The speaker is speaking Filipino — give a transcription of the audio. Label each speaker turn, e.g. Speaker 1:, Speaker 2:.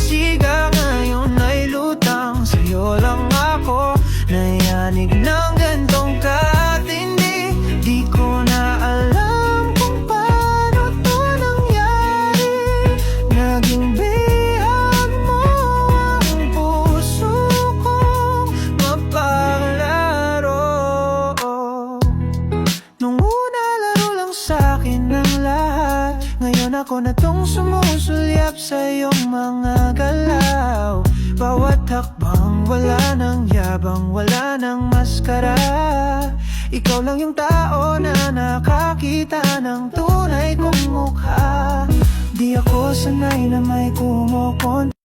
Speaker 1: siga, ngayon ay lutang. Sa'yo lang ako nayanig ng gantong katindi. Di ko na alam kung paano to nangyari. Naging bihag mo ang puso kong mapaglaro. Nung una laro lang sa'kin ang lahat, ngayon ako na tong sumusulyap sa iyong mga galaw. Bawat hakbang wala nang yabang, wala nang maskara. Ikaw lang yung tao na nakakita ng tunay kong mukha. Di ako sanay na may kumukon